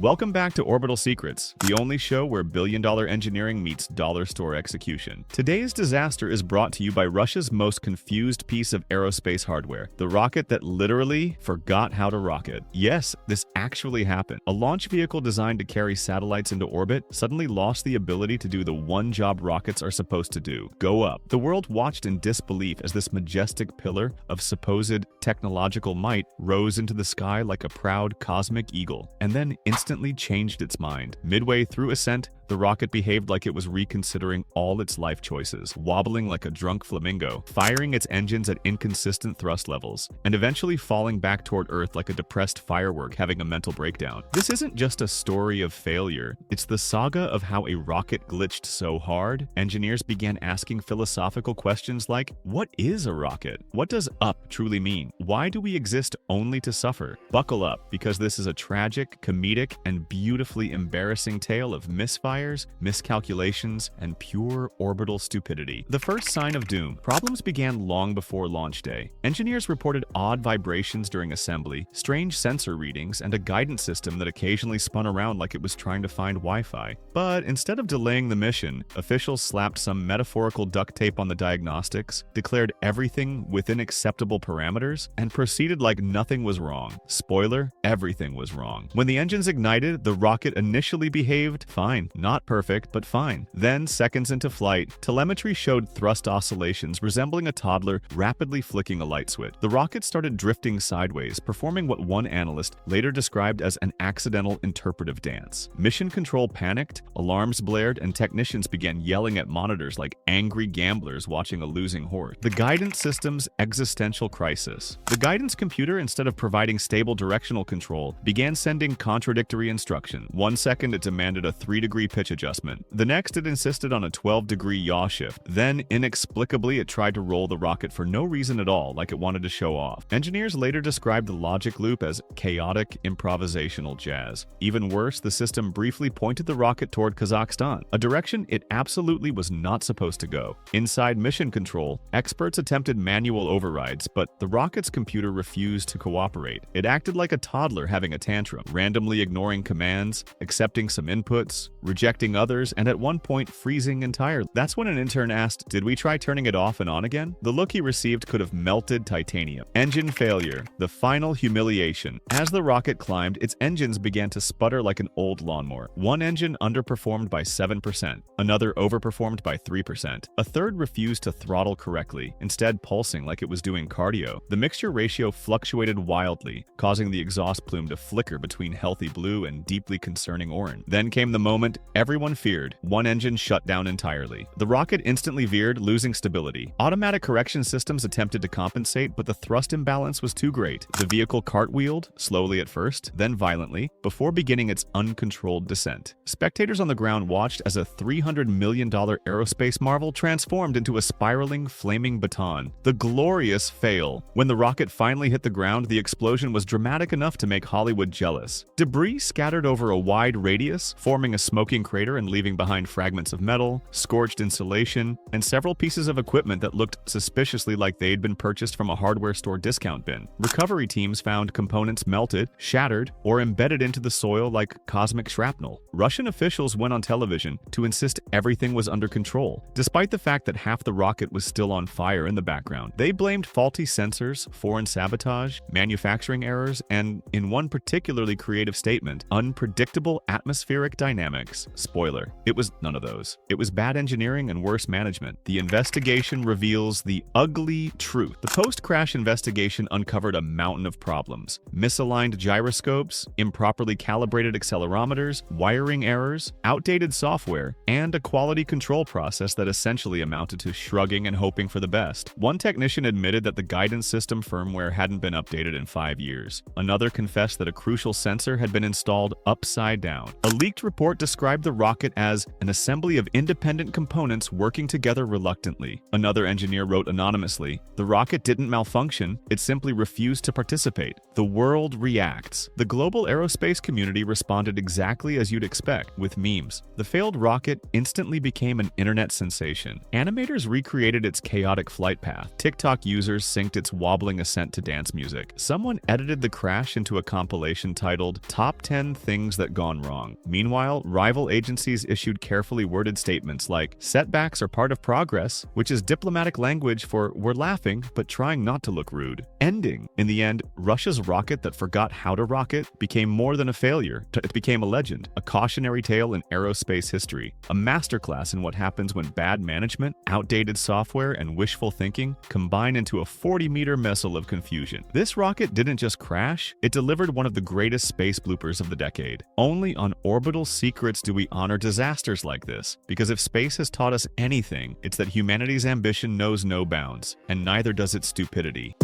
Welcome back to Orbital Secrets, the only show where billion-dollar engineering meets dollar store execution. Today's disaster is brought to you by Russia's most confused piece of aerospace hardware, the rocket that literally forgot how to rocket. Yes, this actually happened. A launch vehicle designed to carry satellites into orbit suddenly lost the ability to do the one job rockets are supposed to do: go up. The world watched in disbelief as this majestic pillar of supposed technological might rose into the sky like a proud cosmic eagle, and then instantly changed its mind. Midway through ascent, the rocket behaved like it was reconsidering all its life choices, wobbling like a drunk flamingo, firing its engines at inconsistent thrust levels, and eventually falling back toward Earth like a depressed firework having a mental breakdown. This isn't just a story of failure, it's the saga of how a rocket glitched so hard, engineers began asking philosophical questions like, what is a rocket? What does up truly mean? Why do we exist only to suffer? Buckle up, because this is a tragic, comedic, and beautifully embarrassing tale of misfire, miscalculations, and pure orbital stupidity. The first sign of doom. Problems began long before launch day. Engineers reported odd vibrations during assembly, strange sensor readings, and a guidance system that occasionally spun around like it was trying to find Wi-Fi. But instead of delaying the mission, officials slapped some metaphorical duct tape on the diagnostics, declared everything within acceptable parameters, and proceeded like nothing was wrong. Spoiler, everything was wrong. When the engines ignited, the rocket initially behaved fine. Not perfect, but fine. Then, seconds into flight, telemetry showed thrust oscillations resembling a toddler rapidly flicking a light switch. The rocket started drifting sideways, performing what one analyst later described as an accidental interpretive dance. Mission control panicked, alarms blared, and technicians began yelling at monitors like angry gamblers watching a losing horse. The guidance system's existential crisis. The guidance computer, instead of providing stable directional control, began sending contradictory instructions. 1 second it demanded a 3-degree pitch adjustment. The next, it insisted on a 12-degree yaw shift. Then, inexplicably, it tried to roll the rocket for no reason at all, like it wanted to show off. Engineers later described the logic loop as chaotic improvisational jazz. Even worse, the system briefly pointed the rocket toward Kazakhstan, a direction it absolutely was not supposed to go. Inside mission control, experts attempted manual overrides, but the rocket's computer refused to cooperate. It acted like a toddler having a tantrum, randomly ignoring commands, accepting some inputs, rejecting others, and at one point freezing entirely. That's when an intern asked, "Did we try turning it off and on again?" The look he received could have melted titanium. Engine failure. The final humiliation. As the rocket climbed, its engines began to sputter like an old lawnmower. One engine underperformed by 7%, another overperformed by 3%. A third refused to throttle correctly, instead pulsing like it was doing cardio. The mixture ratio fluctuated wildly, causing the exhaust plume to flicker between healthy blue and deeply concerning orange. Then came the moment everyone feared. One engine shut down entirely. The rocket instantly veered, losing stability. Automatic correction systems attempted to compensate, but the thrust imbalance was too great. The vehicle cartwheeled, slowly at first, then violently, before beginning its uncontrolled descent. Spectators on the ground watched as a $300 million aerospace marvel transformed into a spiraling, flaming baton. The glorious fail. When the rocket finally hit the ground, the explosion was dramatic enough to make Hollywood jealous. Debris scattered over a wide radius, forming a smoking crater and leaving behind fragments of metal, scorched insulation, and several pieces of equipment that looked suspiciously like they'd been purchased from a hardware store discount bin. Recovery teams found components melted, shattered, or embedded into the soil like cosmic shrapnel. Russian officials went on television to insist everything was under control, despite the fact that half the rocket was still on fire in the background. They blamed faulty sensors, foreign sabotage, manufacturing errors, and, in one particularly creative statement, unpredictable atmospheric dynamics. Spoiler, it was none of those. It was bad engineering and worse management. The investigation reveals the ugly truth. The post-crash investigation uncovered a mountain of problems: misaligned gyroscopes, improperly calibrated accelerometers, wiring errors, outdated software, and a quality control process that essentially amounted to shrugging and hoping for the best. One technician admitted that the guidance system firmware hadn't been updated in 5 years. Another confessed that a crucial sensor had been installed upside down. A leaked report described described the rocket as an assembly of independent components working together reluctantly. Another engineer wrote anonymously, "The rocket didn't malfunction, it simply refused to participate. The world reacts." The global aerospace community responded exactly as you'd expect, with memes. The failed rocket instantly became an internet sensation. Animators recreated its chaotic flight path. TikTok users synced its wobbling ascent to dance music. Someone edited the crash into a compilation titled Top 10 Things That Gone Wrong. Meanwhile, rival agencies issued carefully worded statements like, "Setbacks are part of progress," which is diplomatic language for "we're laughing, but trying not to look rude." Ending. In the end, Russia's rocket that forgot how to rocket became more than a failure. It became a legend, a cautionary tale in aerospace history, a masterclass in what happens when bad management, outdated software, and wishful thinking combine into a 40-meter missile of confusion. This rocket didn't just crash, it delivered one of the greatest space bloopers of the decade. Only on Orbital Secrets do we honor disasters like this, because if space has taught us anything, it's that humanity's ambition knows no bounds, and neither does its stupidity.